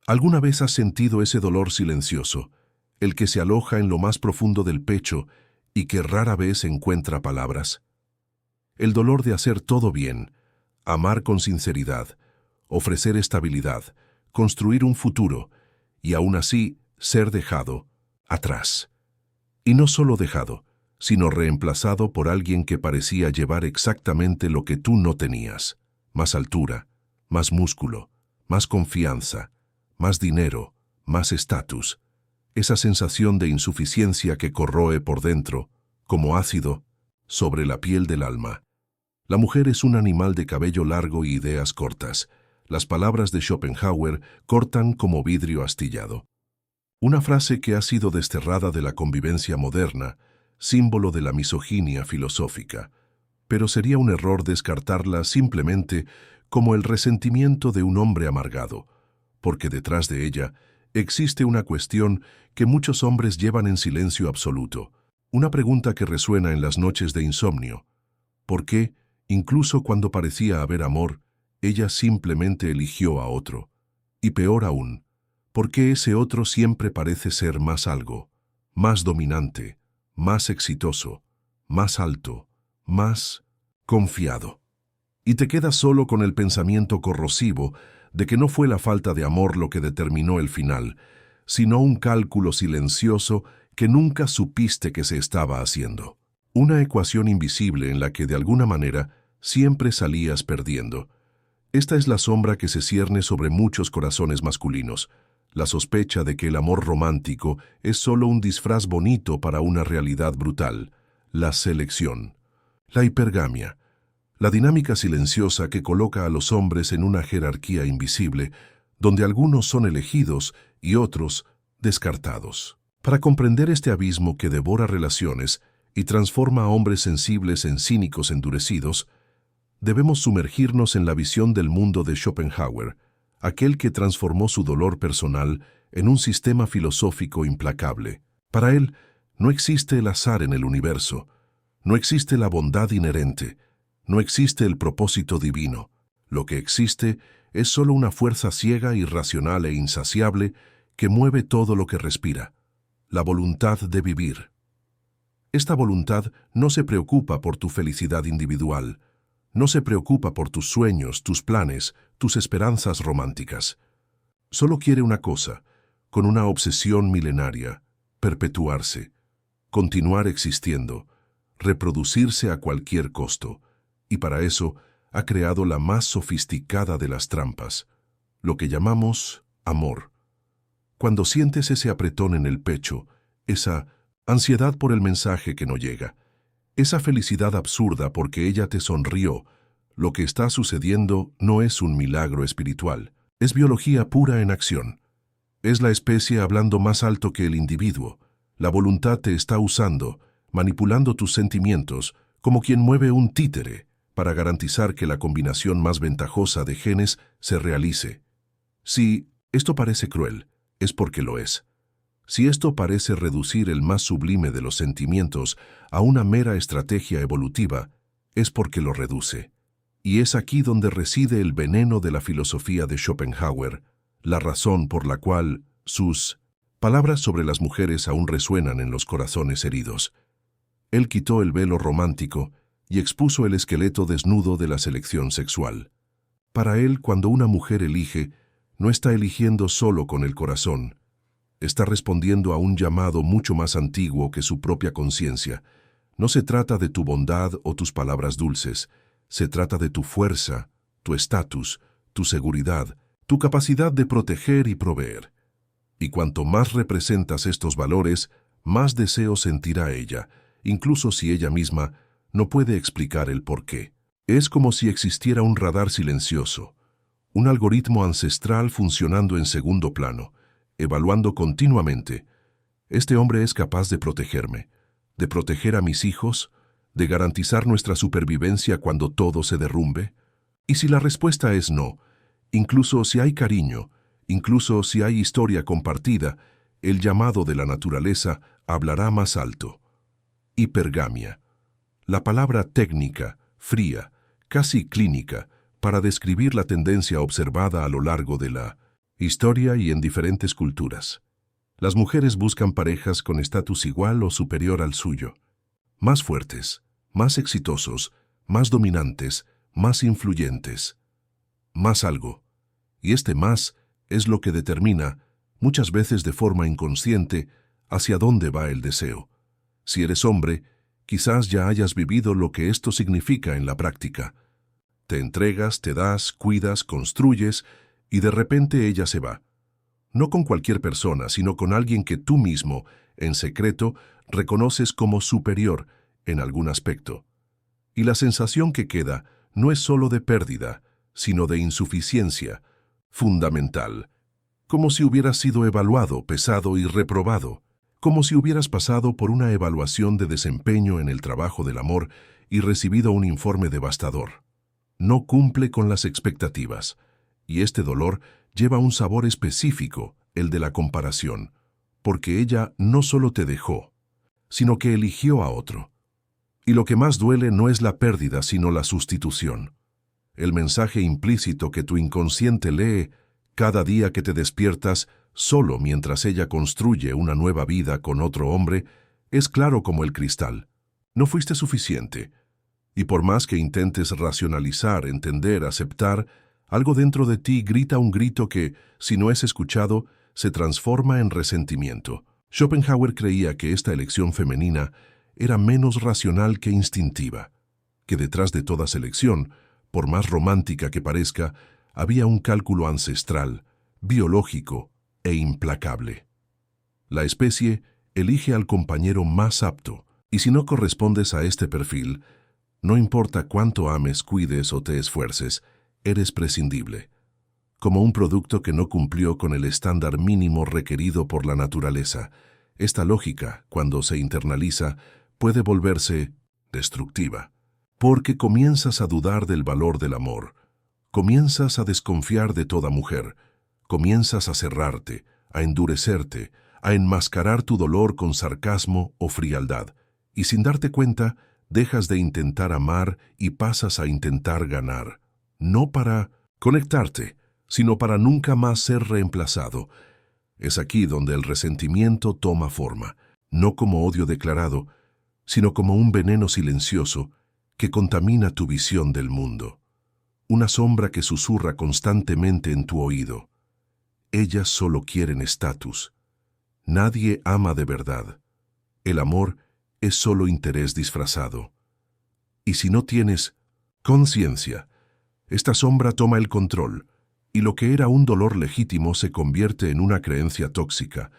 ¿Alguna vez has sentido ese dolor silencioso, el que se aloja en lo más profundo del pecho y que rara vez encuentra palabras? El dolor de hacer todo bien, amar con sinceridad, ofrecer estabilidad, construir un futuro y aún así ser dejado atrás. Y no solo dejado, sino reemplazado por alguien que parecía llevar exactamente lo que tú no tenías: más altura, más músculo, más confianza, más dinero, más estatus. Esa sensación de insuficiencia que corroe por dentro, como ácido, sobre la piel del alma. La mujer es un animal de cabello largo y ideas cortas. Las palabras de Schopenhauer cortan como vidrio astillado. Una frase que ha sido desterrada de la convivencia moderna, símbolo de la misoginia filosófica. Pero sería un error descartarla simplemente como el resentimiento de un hombre amargado, porque detrás de ella existe una cuestión que muchos hombres llevan en silencio absoluto, una pregunta que resuena en las noches de insomnio. ¿Por qué, incluso cuando parecía haber amor, ella simplemente eligió a otro? Y peor aún, ¿por qué ese otro siempre parece ser más algo, más dominante, más exitoso, más alto, más confiado? Y te quedas solo con el pensamiento corrosivo de que no fue la falta de amor lo que determinó el final, sino un cálculo silencioso que nunca supiste que se estaba haciendo. Una ecuación invisible en la que de alguna manera siempre salías perdiendo. Esta es la sombra que se cierne sobre muchos corazones masculinos, la sospecha de que el amor romántico es solo un disfraz bonito para una realidad brutal: la selección, la hipergamia. La dinámica silenciosa que coloca a los hombres en una jerarquía invisible, donde algunos son elegidos y otros descartados. Para comprender este abismo que devora relaciones y transforma a hombres sensibles en cínicos endurecidos, debemos sumergirnos en la visión del mundo de Schopenhauer, aquel que transformó su dolor personal en un sistema filosófico implacable. Para él, no existe el azar en el universo, no existe la bondad inherente, no existe el propósito divino. Lo que existe es solo una fuerza ciega, irracional e insaciable que mueve todo lo que respira: la voluntad de vivir. Esta voluntad no se preocupa por tu felicidad individual, no se preocupa por tus sueños, tus planes, tus esperanzas románticas. Solo quiere una cosa, con una obsesión milenaria: perpetuarse, continuar existiendo, reproducirse a cualquier costo. Y para eso ha creado la más sofisticada de las trampas, lo que llamamos amor. Cuando sientes ese apretón en el pecho, esa ansiedad por el mensaje que no llega, esa felicidad absurda porque ella te sonrió, lo que está sucediendo no es un milagro espiritual, es biología pura en acción. Es la especie hablando más alto que el individuo. La voluntad te está usando, manipulando tus sentimientos, como quien mueve un títere, para garantizar que la combinación más ventajosa de genes se realice. Si esto parece cruel, es porque lo es. Si esto parece reducir el más sublime de los sentimientos a una mera estrategia evolutiva, es porque lo reduce. Y es aquí donde reside el veneno de la filosofía de Schopenhauer, la razón por la cual sus palabras sobre las mujeres aún resuenan en los corazones heridos. Él quitó el velo romántico y expuso el esqueleto desnudo de la selección sexual. Para él, cuando una mujer elige, no está eligiendo solo con el corazón, está respondiendo a un llamado mucho más antiguo que su propia conciencia. No se trata de tu bondad o tus palabras dulces, se trata de tu fuerza, tu estatus, tu seguridad, tu capacidad de proteger y proveer. Y cuanto más representas estos valores, más deseo sentirá ella, incluso si ella misma no puede explicar el porqué. Es como si existiera un radar silencioso, un algoritmo ancestral funcionando en segundo plano, evaluando continuamente: este hombre es capaz de protegerme, de proteger a mis hijos, de garantizar nuestra supervivencia cuando todo se derrumbe. Y si la respuesta es no, incluso si hay cariño, incluso si hay historia compartida, el llamado de la naturaleza hablará más alto. Hipergamia. La palabra técnica, fría, casi clínica, para describir la tendencia observada a lo largo de la Historia y en diferentes culturas. Las mujeres buscan parejas con estatus igual o superior al suyo. Más fuertes, más exitosos, más dominantes, más influyentes. Más algo. Y este más es lo que determina, muchas veces de forma inconsciente, hacia dónde va el deseo. Si eres hombre, quizás ya hayas vivido lo que esto significa en la práctica. Te entregas, te das, cuidas, construyes, y de repente ella se va. No con cualquier persona, sino con alguien que tú mismo, en secreto, reconoces como superior en algún aspecto. Y la sensación que queda no es solo de pérdida, sino de insuficiencia, fundamental, como si hubieras sido evaluado, pesado y reprobado, como si hubieras pasado por una evaluación de desempeño en el trabajo del amor y recibido un informe devastador. No cumple con las expectativas, y este dolor lleva un sabor específico, el de la comparación, porque ella no solo te dejó, sino que eligió a otro. Y lo que más duele no es la pérdida, sino la sustitución. El mensaje implícito que tu inconsciente lee cada día que te despiertas solo mientras ella construye una nueva vida con otro hombre es claro como el cristal. No fuiste suficiente. Y por más que intentes racionalizar, entender, aceptar, algo dentro de ti grita un grito que, si no es escuchado, se transforma en resentimiento. Schopenhauer creía que esta elección femenina era menos racional que instintiva, que detrás de toda selección, por más romántica que parezca, había un cálculo ancestral, biológico e implacable. La especie elige al compañero más apto, y si no correspondes a este perfil, no importa cuánto ames, cuides o te esfuerces, eres prescindible, como un producto que no cumplió con el estándar mínimo requerido por la naturaleza. Esta lógica, cuando se internaliza, puede volverse destructiva, porque comienzas a dudar del valor del amor, comienzas a desconfiar de toda mujer, comienzas a cerrarte, a endurecerte, a enmascarar tu dolor con sarcasmo o frialdad, y sin darte cuenta, dejas de intentar amar y pasas a intentar ganar, no para conectarte, sino para nunca más ser reemplazado. Es aquí donde el resentimiento toma forma, no como odio declarado, sino como un veneno silencioso que contamina tu visión del mundo. Una sombra que susurra constantemente en tu oído. Ellas solo quieren estatus. Nadie ama de verdad. El amor es solo interés disfrazado. Y si no tienes conciencia, esta sombra toma el control, y lo que era un dolor legítimo se convierte en una creencia tóxica,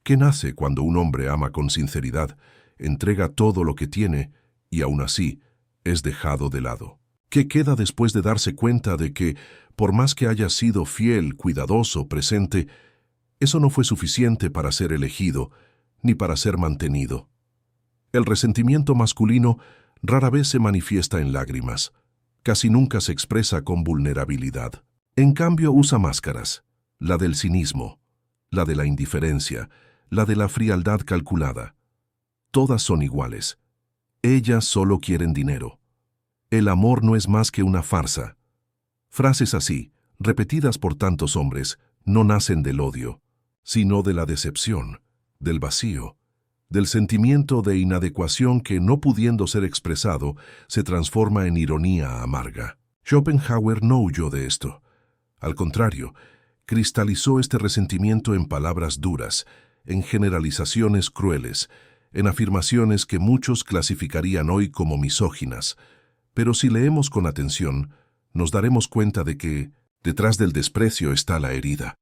que nace cuando un hombre ama con sinceridad, entrega todo lo que tiene, y aún así es dejado de lado. ¿Qué queda después de darse cuenta de que, por más que haya sido fiel, cuidadoso, presente, eso no fue suficiente para ser elegido, ni para ser mantenido? El resentimiento masculino rara vez se manifiesta en lágrimas, casi nunca se expresa con vulnerabilidad. En cambio usa máscaras, la del cinismo, la de la indiferencia, la de la frialdad calculada. Todas son iguales. Ellas solo quieren dinero. El amor no es más que una farsa. Frases así, repetidas por tantos hombres, no nacen del odio, sino de la decepción, del vacío, del sentimiento de inadecuación que, no pudiendo ser expresado, se transforma en ironía amarga. Schopenhauer no huyó de esto. Al contrario, cristalizó este resentimiento en palabras duras, en generalizaciones crueles, en afirmaciones que muchos clasificarían hoy como misóginas. Pero si leemos con atención, nos daremos cuenta de que, detrás del desprecio está la herida.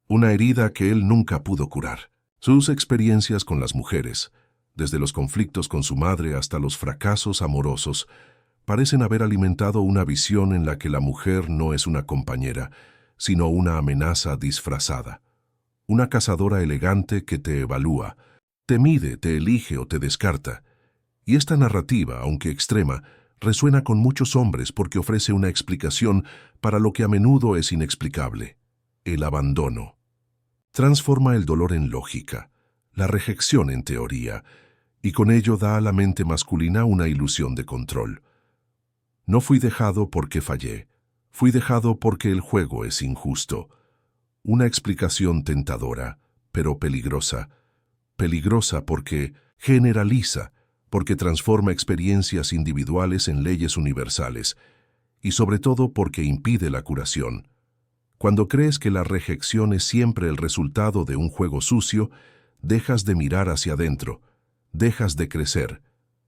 Una herida que él nunca pudo curar. Sus experiencias con las mujeres, desde los conflictos con su madre hasta los fracasos amorosos, parecen haber alimentado una visión en la que la mujer no es una compañera, sino una amenaza disfrazada. Una cazadora elegante que te evalúa, te mide, te elige o te descarta. Y esta narrativa, aunque extrema, resuena con muchos hombres porque ofrece una explicación para lo que a menudo es inexplicable: el abandono. Transforma el dolor en lógica, la rejección en teoría, y con ello da a la mente masculina una ilusión de control. No fui dejado porque fallé, fui dejado porque el juego es injusto. una explicación tentadora, pero peligrosa. Peligrosa porque generaliza, porque transforma experiencias individuales en leyes universales, y sobre todo porque impide la curación. Cuando crees que la rejección es siempre el resultado de un juego sucio, dejas de mirar hacia adentro, dejas de crecer,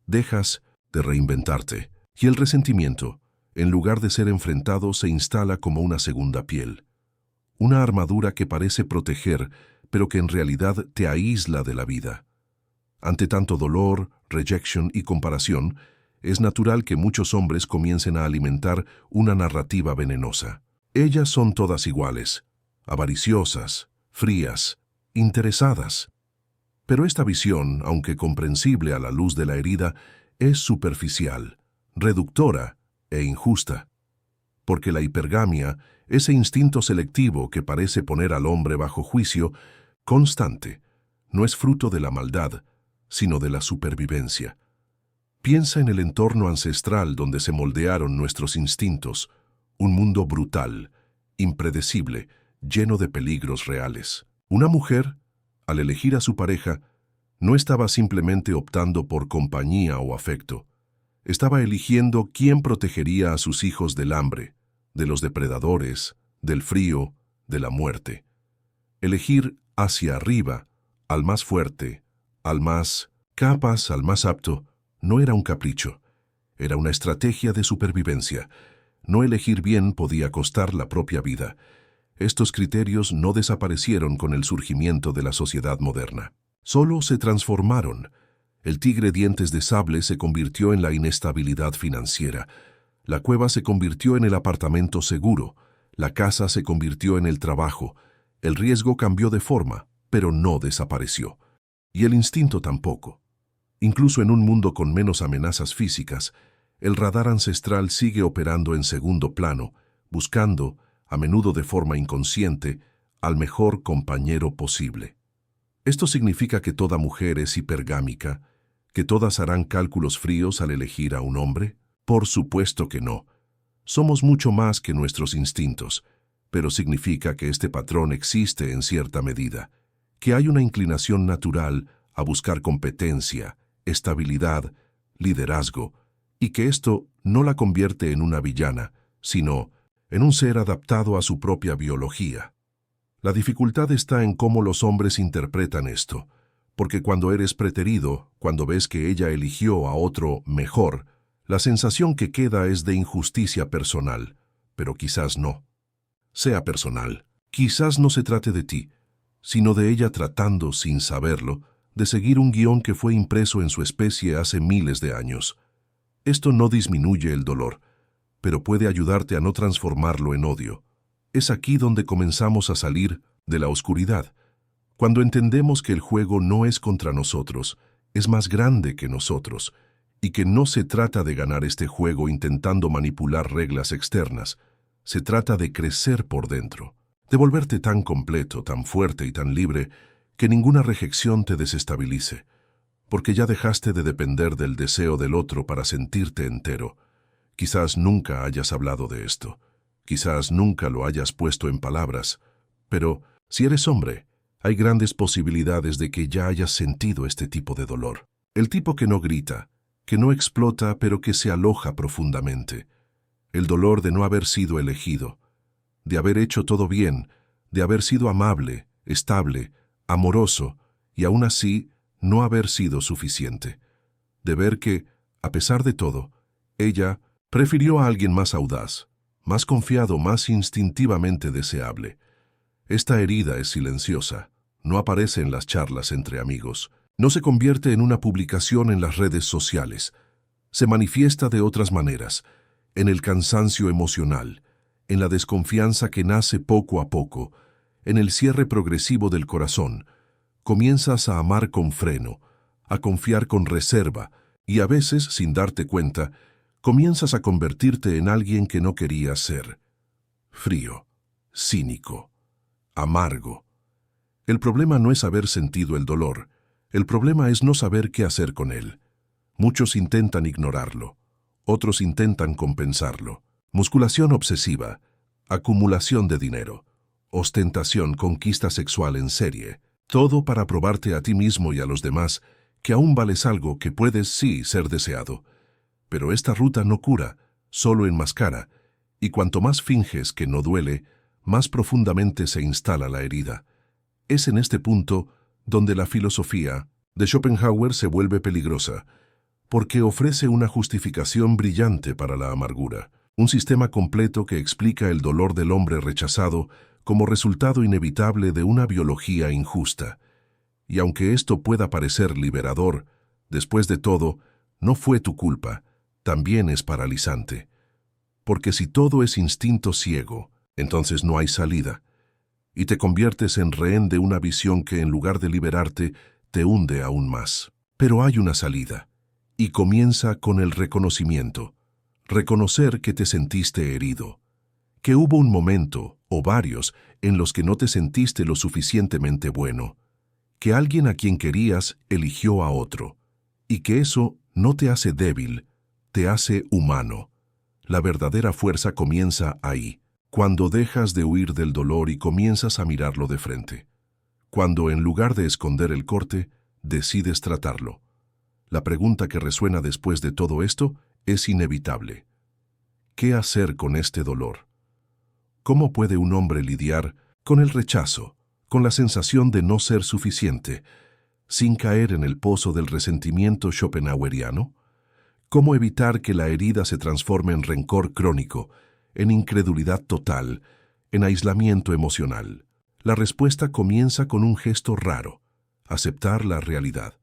dejas de reinventarte. Y el resentimiento, en lugar de ser enfrentado, se instala como una segunda piel. Una armadura que parece proteger, pero que en realidad te aísla de la vida. Ante tanto dolor, rejection y comparación, es natural que muchos hombres comiencen a alimentar una narrativa venenosa. Ellas son todas iguales, avariciosas, frías, interesadas. Pero esta visión, aunque comprensible a la luz de la herida, es superficial, reductora e injusta. Porque la hipergamia, ese instinto selectivo que parece poner al hombre bajo juicio, constante, no es fruto de la maldad, sino de la supervivencia. Piensa en el entorno ancestral donde se moldearon nuestros instintos, un mundo brutal, impredecible, lleno de peligros reales. Una mujer, al elegir a su pareja, no estaba simplemente optando por compañía o afecto. Estaba eligiendo quién protegería a sus hijos del hambre, de los depredadores, del frío, de la muerte. Elegir hacia arriba, al más fuerte, al más capaz, al más apto, no era un capricho. Era una estrategia de supervivencia. No elegir bien podía costar la propia vida. Estos criterios no desaparecieron con el surgimiento de la sociedad moderna. Solo se transformaron. El tigre dientes de sable se convirtió en la inestabilidad financiera. La cueva se convirtió en el apartamento seguro. La casa se convirtió en el trabajo. El riesgo cambió de forma, pero no desapareció. Y el instinto tampoco. Incluso en un mundo con menos amenazas físicas, el radar ancestral sigue operando en segundo plano, buscando, a menudo de forma inconsciente, al mejor compañero posible. ¿Esto significa que toda mujer es hipergámica, que todas harán cálculos fríos al elegir a un hombre? Por supuesto que no. Somos mucho más que nuestros instintos, pero significa que este patrón existe en cierta medida, que hay una inclinación natural a buscar competencia, estabilidad, liderazgo, y que esto no la convierte en una villana, sino en un ser adaptado a su propia biología. La dificultad está en cómo los hombres interpretan esto, porque cuando eres preterido, cuando ves que ella eligió a otro mejor, la sensación que queda es de injusticia personal, pero quizás no. Sea personal, quizás no se trate de ti, sino de ella tratando, sin saberlo, de seguir un guión que fue impreso en su especie hace miles de años. Esto no disminuye el dolor, pero puede ayudarte a no transformarlo en odio. Es aquí donde comenzamos a salir de la oscuridad, cuando entendemos que el juego no es contra nosotros, es más grande que nosotros, y que no se trata de ganar este juego intentando manipular reglas externas, se trata de crecer por dentro, de volverte tan completo, tan fuerte y tan libre, que ninguna rejección te desestabilice, porque ya dejaste de depender del deseo del otro para sentirte entero. Quizás nunca hayas hablado de esto, quizás nunca lo hayas puesto en palabras, pero si eres hombre, hay grandes posibilidades de que ya hayas sentido este tipo de dolor. El tipo que no grita, que no explota, pero que se aloja profundamente. El dolor de no haber sido elegido, de haber hecho todo bien, de haber sido amable, estable, amoroso, y aún así no haber sido suficiente. De ver que, a pesar de todo, ella prefirió a alguien más audaz, más confiado, más instintivamente deseable. Esta herida es silenciosa, no aparece en las charlas entre amigos, no se convierte en una publicación en las redes sociales, se manifiesta de otras maneras, en el cansancio emocional, en la desconfianza que nace poco a poco, en el cierre progresivo del corazón. Comienzas a amar con freno, a confiar con reserva, y a veces, sin darte cuenta, comienzas a convertirte en alguien que no querías ser. Frío, cínico, amargo. El problema no es haber sentido el dolor, el problema es no saber qué hacer con él. Muchos intentan ignorarlo, otros intentan compensarlo. Musculación obsesiva, acumulación de dinero, ostentación, conquista sexual en serie. Todo para probarte a ti mismo y a los demás que aún vales algo, que puedes, sí, ser deseado. Pero esta ruta no cura, solo enmascara, y cuanto más finges que no duele, más profundamente se instala la herida. Es en este punto donde la filosofía de Schopenhauer se vuelve peligrosa, porque ofrece una justificación brillante para la amargura, un sistema completo que explica el dolor del hombre rechazado como resultado inevitable de una biología injusta. Y aunque esto pueda parecer liberador, después de todo, no fue tu culpa, también es paralizante. Porque si todo es instinto ciego, entonces no hay salida, y te conviertes en rehén de una visión que en lugar de liberarte, te hunde aún más. Pero hay una salida, y comienza con el reconocimiento. Reconocer que te sentiste herido, que hubo un momento, o varios, en los que no te sentiste lo suficientemente bueno, que alguien a quien querías eligió a otro, y que eso no te hace débil, te hace humano. La verdadera fuerza comienza ahí, cuando dejas de huir del dolor y comienzas a mirarlo de frente. Cuando, en lugar de esconder el corte, decides tratarlo. La pregunta que resuena después de todo esto es inevitable. ¿Qué hacer con este dolor? ¿Cómo puede un hombre lidiar con el rechazo, con la sensación de no ser suficiente, sin caer en el pozo del resentimiento schopenhaueriano? ¿Cómo evitar que la herida se transforme en rencor crónico, en incredulidad total, en aislamiento emocional? La respuesta comienza con un gesto raro: aceptar la realidad.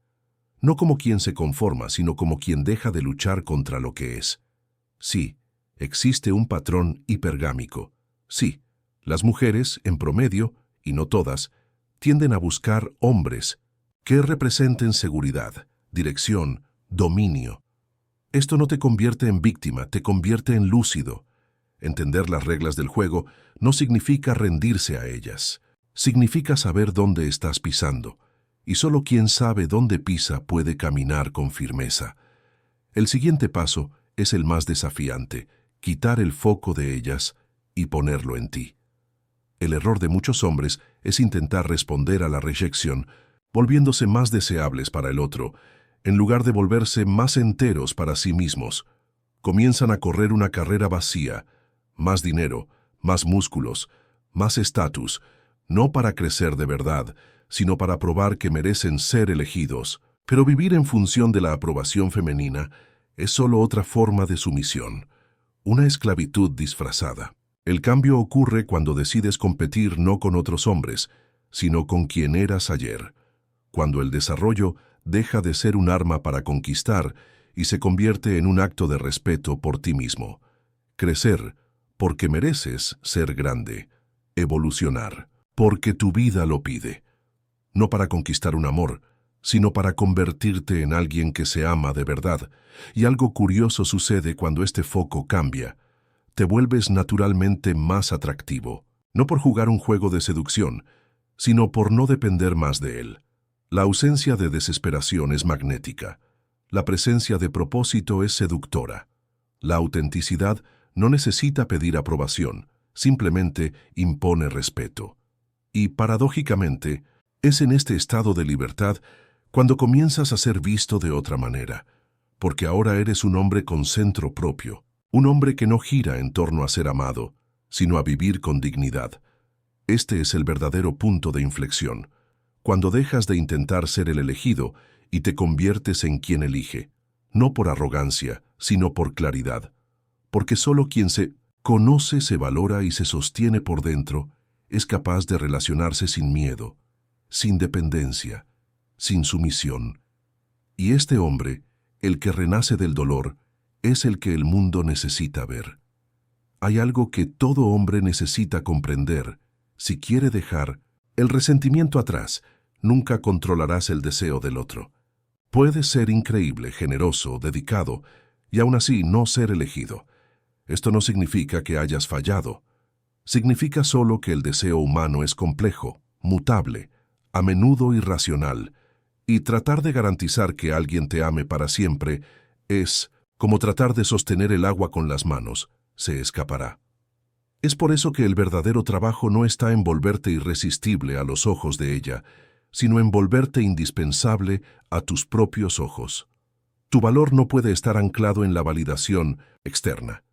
No como quien se conforma, sino como quien deja de luchar contra lo que es. Sí, existe un patrón hipergámico. Sí, las mujeres, en promedio, y no todas, tienden a buscar hombres que representen seguridad, dirección, dominio. Esto no te convierte en víctima, te convierte en lúcido. Entender las reglas del juego no significa rendirse a ellas. Significa saber dónde estás pisando, y solo quien sabe dónde pisa puede caminar con firmeza. El siguiente paso es el más desafiante: quitar el foco de ellas y ponerlo en ti. El error de muchos hombres es intentar responder a la rejección, volviéndose más deseables para el otro, en lugar de volverse más enteros para sí mismos. Comienzan a correr una carrera vacía: más dinero, más músculos, más estatus, no para crecer de verdad, sino para probar que merecen ser elegidos. Pero vivir en función de la aprobación femenina es solo otra forma de sumisión, una esclavitud disfrazada. El cambio ocurre cuando decides competir no con otros hombres, sino con quien eras ayer, cuando el desarrollo deja de ser un arma para conquistar y se convierte en un acto de respeto por ti mismo. Crecer porque mereces ser grande, evolucionar porque tu vida lo pide. No para conquistar un amor, sino para convertirte en alguien que se ama de verdad. Y algo curioso sucede cuando este foco cambia. Te vuelves naturalmente más atractivo, no por jugar un juego de seducción, sino por no depender más de él. La ausencia de desesperación es magnética. La presencia de propósito es seductora. La autenticidad no necesita pedir aprobación, simplemente impone respeto. Y, paradójicamente, es en este estado de libertad cuando comienzas a ser visto de otra manera, porque ahora eres un hombre con centro propio, un hombre que no gira en torno a ser amado, sino a vivir con dignidad. Este es el verdadero punto de inflexión, cuando dejas de intentar ser el elegido y te conviertes en quien elige, no por arrogancia, sino por claridad, porque solo quien se conoce, se valora y se sostiene por dentro es capaz de relacionarse sin miedo, sin dependencia, sin sumisión. Y este hombre, el que renace del dolor, es el que el mundo necesita ver. Hay algo que todo hombre necesita comprender. Si quiere dejar el resentimiento atrás, nunca controlarás el deseo del otro. Puedes ser increíble, generoso, dedicado, y aún así no ser elegido. Esto no significa que hayas fallado. Significa solo que el deseo humano es complejo, mutable, a menudo irracional, y tratar de garantizar que alguien te ame para siempre es como tratar de sostener el agua con las manos: se escapará. Es por eso que el verdadero trabajo no está en volverte irresistible a los ojos de ella, sino en volverte indispensable a tus propios ojos. Tu valor no puede estar anclado en la validación externa,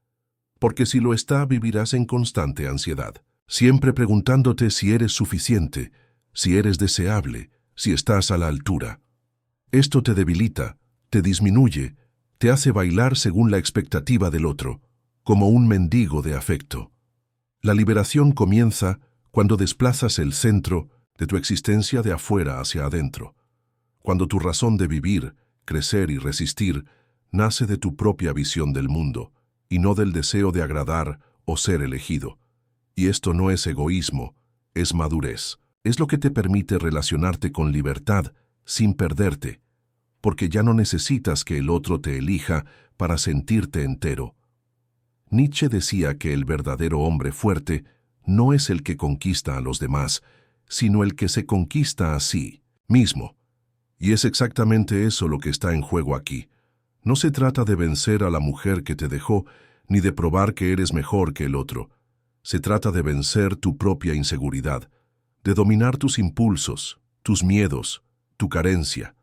porque si lo está, vivirás en constante ansiedad, siempre preguntándote si eres suficiente, si eres deseable, si estás a la altura. Esto te debilita, te disminuye, te hace bailar según la expectativa del otro, como un mendigo de afecto. La liberación comienza cuando desplazas el centro de tu existencia de afuera hacia adentro, cuando tu razón de vivir, crecer y resistir nace de tu propia visión del mundo y no del deseo de agradar o ser elegido. Y esto no es egoísmo, es madurez. Es lo que te permite relacionarte con libertad sin perderte, porque ya no necesitas que el otro te elija para sentirte entero. Nietzsche decía que el verdadero hombre fuerte no es el que conquista a los demás, sino el que se conquista a sí mismo. Y es exactamente eso lo que está en juego aquí. No se trata de vencer a la mujer que te dejó, ni de probar que eres mejor que el otro. Se trata de vencer tu propia inseguridad, de dominar tus impulsos, tus miedos, tu carencia,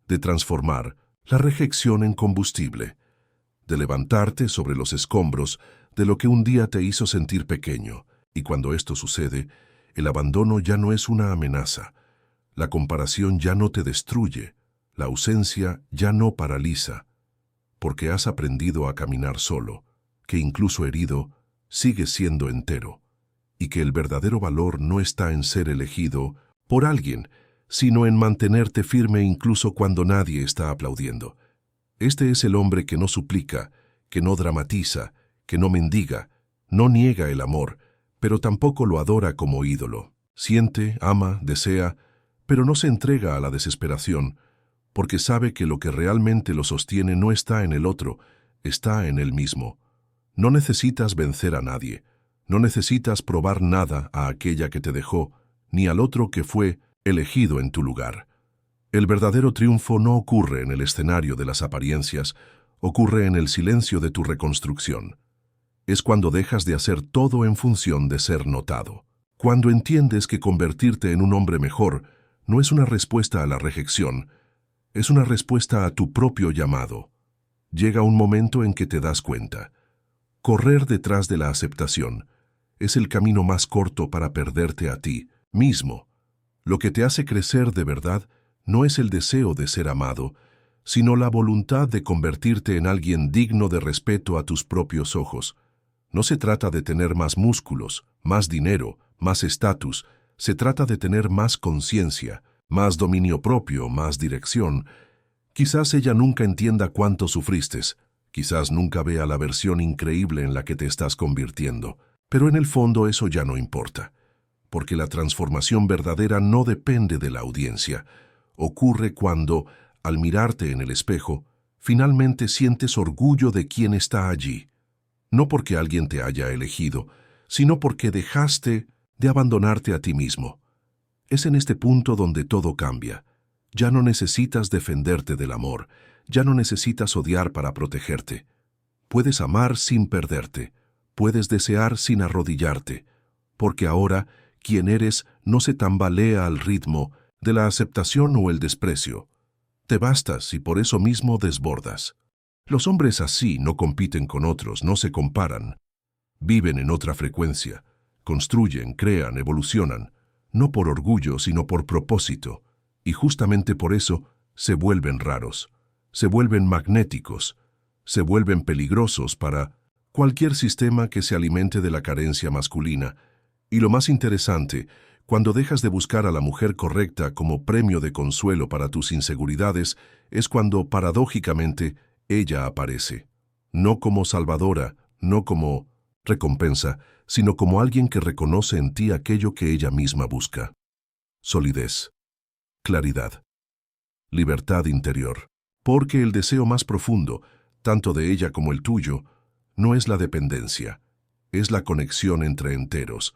de transformar la rejección en combustible, de levantarte sobre los escombros de lo que un día te hizo sentir pequeño. Y cuando esto sucede, el abandono ya no es una amenaza, la comparación ya no te destruye, la ausencia ya no paraliza, porque has aprendido a caminar solo, que incluso herido, sigues siendo entero, y que el verdadero valor no está en ser elegido por alguien, sino en mantenerte firme incluso cuando nadie está aplaudiendo. Este es el hombre que no suplica, que no dramatiza, que no mendiga, no niega el amor, pero tampoco lo adora como ídolo. Siente, ama, desea, pero no se entrega a la desesperación, porque sabe que lo que realmente lo sostiene no está en el otro, está en él mismo. No necesitas vencer a nadie, no necesitas probar nada a aquella que te dejó, ni al otro que fue elegido en tu lugar. El verdadero triunfo no ocurre en el escenario de las apariencias, ocurre en el silencio de tu reconstrucción. Es cuando dejas de hacer todo en función de ser notado. Cuando entiendes que convertirte en un hombre mejor no es una respuesta a la rejección, es una respuesta a tu propio llamado. Llega un momento en que te das cuenta. Correr detrás de la aceptación es el camino más corto para perderte a ti mismo. Lo que te hace crecer de verdad no es el deseo de ser amado, sino la voluntad de convertirte en alguien digno de respeto a tus propios ojos. No se trata de tener más músculos, más dinero, más estatus, se trata de tener más conciencia, más dominio propio, más dirección. Quizás ella nunca entienda cuánto sufriste, quizás nunca vea la versión increíble en la que te estás convirtiendo, pero en el fondo eso ya no importa, porque la transformación verdadera no depende de la audiencia. Ocurre cuando, al mirarte en el espejo, finalmente sientes orgullo de quien está allí. No porque alguien te haya elegido, sino porque dejaste de abandonarte a ti mismo. Es en este punto donde todo cambia. Ya no necesitas defenderte del amor, ya no necesitas odiar para protegerte. Puedes amar sin perderte, puedes desear sin arrodillarte, porque ahora quien eres no se tambalea al ritmo de la aceptación o el desprecio. Te bastas y por eso mismo desbordas. Los hombres así no compiten con otros, no se comparan. Viven en otra frecuencia, construyen, crean, evolucionan, no por orgullo, sino por propósito, y justamente por eso se vuelven raros, se vuelven magnéticos, se vuelven peligrosos para cualquier sistema que se alimente de la carencia masculina. Y lo más interesante, cuando dejas de buscar a la mujer correcta como premio de consuelo para tus inseguridades, es cuando, paradójicamente, ella aparece, no como salvadora, no como recompensa, sino como alguien que reconoce en ti aquello que ella misma busca. Solidez, claridad, libertad interior. Porque el deseo más profundo, tanto de ella como el tuyo, no es la dependencia, es la conexión entre enteros.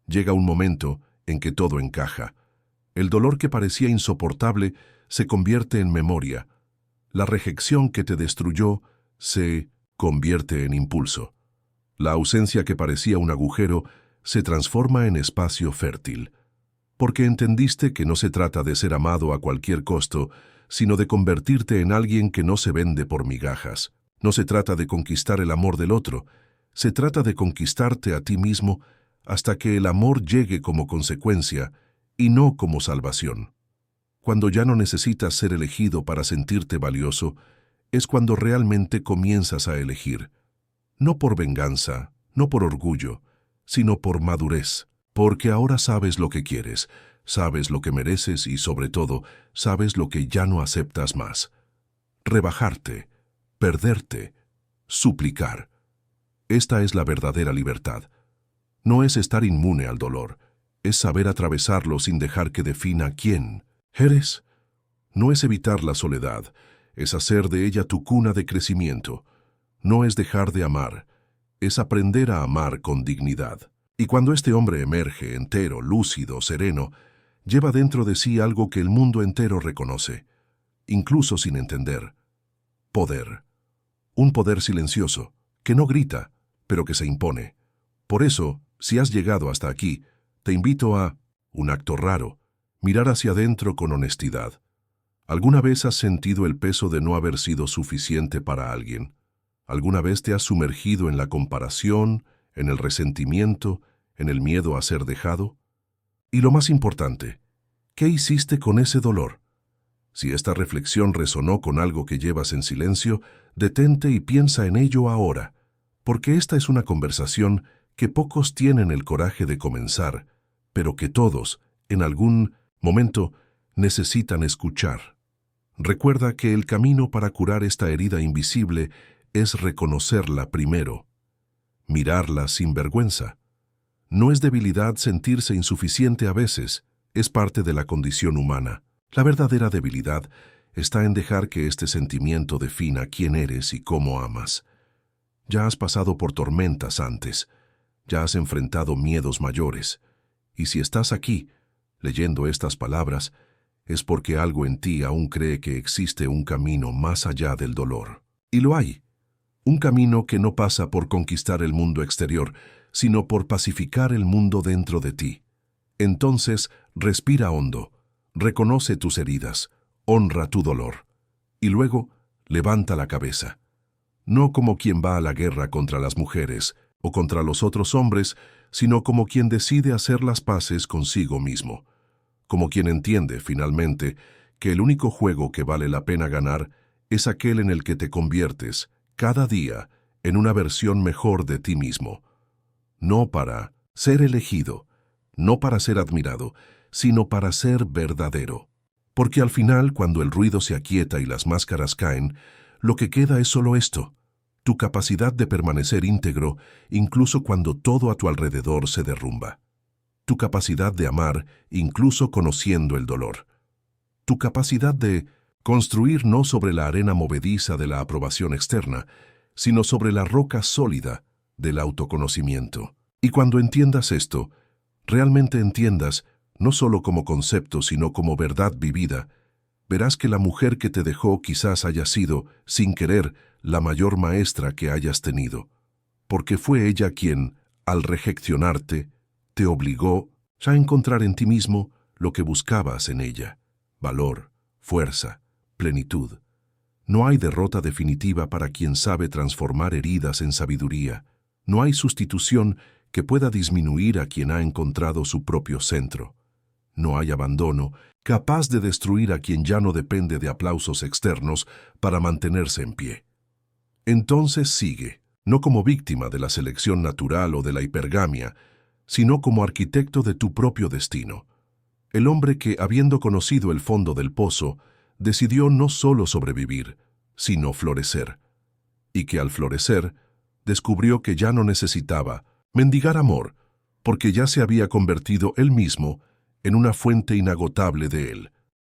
Llega un momento en que todo encaja. El dolor que parecía insoportable se convierte en memoria. La rejección que te destruyó se convierte en impulso. La ausencia que parecía un agujero se transforma en espacio fértil, porque entendiste que no se trata de ser amado a cualquier costo, sino de convertirte en alguien que no se vende por migajas. No se trata de conquistar el amor del otro, se trata de conquistarte a ti mismo hasta que el amor llegue como consecuencia y no como salvación. Cuando ya no necesitas ser elegido para sentirte valioso, es cuando realmente comienzas a elegir, no por venganza, no por orgullo, sino por madurez, porque ahora sabes lo que quieres, sabes lo que mereces y, sobre todo, sabes lo que ya no aceptas más. Rebajarte, perderte, suplicar. Esta es la verdadera libertad. No es estar inmune al dolor, es saber atravesarlo sin dejar que defina quién eres. No es evitar la soledad, es hacer de ella tu cuna de crecimiento. No es dejar de amar, es aprender a amar con dignidad. Y cuando este hombre emerge entero, lúcido, sereno, lleva dentro de sí algo que el mundo entero reconoce, incluso sin entender. Poder. Un poder silencioso, que no grita, pero que se impone. Por eso, si has llegado hasta aquí, te invito a, un acto raro, mirar hacia adentro con honestidad. ¿Alguna vez has sentido el peso de no haber sido suficiente para alguien? ¿Alguna vez te has sumergido en la comparación, en el resentimiento, en el miedo a ser dejado? Y lo más importante, ¿qué hiciste con ese dolor? Si esta reflexión resonó con algo que llevas en silencio, detente y piensa en ello ahora, porque esta es una conversación que pocos tienen el coraje de comenzar, pero que todos, en algún momento, necesitan escuchar. Recuerda que el camino para curar esta herida invisible es reconocerla primero, mirarla sin vergüenza. No es debilidad sentirse insuficiente a veces, es parte de la condición humana. La verdadera debilidad está en dejar que este sentimiento defina quién eres y cómo amas. Ya has pasado por tormentas antes, ya has enfrentado miedos mayores, y si estás aquí, leyendo estas palabras, es porque algo en ti aún cree que existe un camino más allá del dolor. Y lo hay. Un camino que no pasa por conquistar el mundo exterior, sino por pacificar el mundo dentro de ti. Entonces, respira hondo, reconoce tus heridas, honra tu dolor, y luego levanta la cabeza. No como quien va a la guerra contra las mujeres o contra los otros hombres, sino como quien decide hacer las paces consigo mismo, como quien entiende, finalmente, que el único juego que vale la pena ganar es aquel en el que te conviertes, cada día, en una versión mejor de ti mismo. No para ser elegido, no para ser admirado, sino para ser verdadero. Porque al final, cuando el ruido se aquieta y las máscaras caen, lo que queda es solo esto, tu capacidad de permanecer íntegro incluso cuando todo a tu alrededor se derrumba. Tu capacidad de amar incluso conociendo el dolor. Tu capacidad de construir no sobre la arena movediza de la aprobación externa, sino sobre la roca sólida del autoconocimiento. Y cuando entiendas esto, realmente entiendas, no solo como concepto, sino como verdad vivida, verás que la mujer que te dejó quizás haya sido, sin querer, la mayor maestra que hayas tenido, porque fue ella quien, al rejeccionarte, te obligó a encontrar en ti mismo lo que buscabas en ella: valor, fuerza, plenitud. No hay derrota definitiva para quien sabe transformar heridas en sabiduría. No hay sustitución que pueda disminuir a quien ha encontrado su propio centro. No hay abandono capaz de destruir a quien ya no depende de aplausos externos para mantenerse en pie. Entonces sigue, no como víctima de la selección natural o de la hipergamia, sino como arquitecto de tu propio destino. El hombre que, habiendo conocido el fondo del pozo, decidió no solo sobrevivir, sino florecer. Y que al florecer, descubrió que ya no necesitaba mendigar amor, porque ya se había convertido él mismo en una fuente inagotable de él.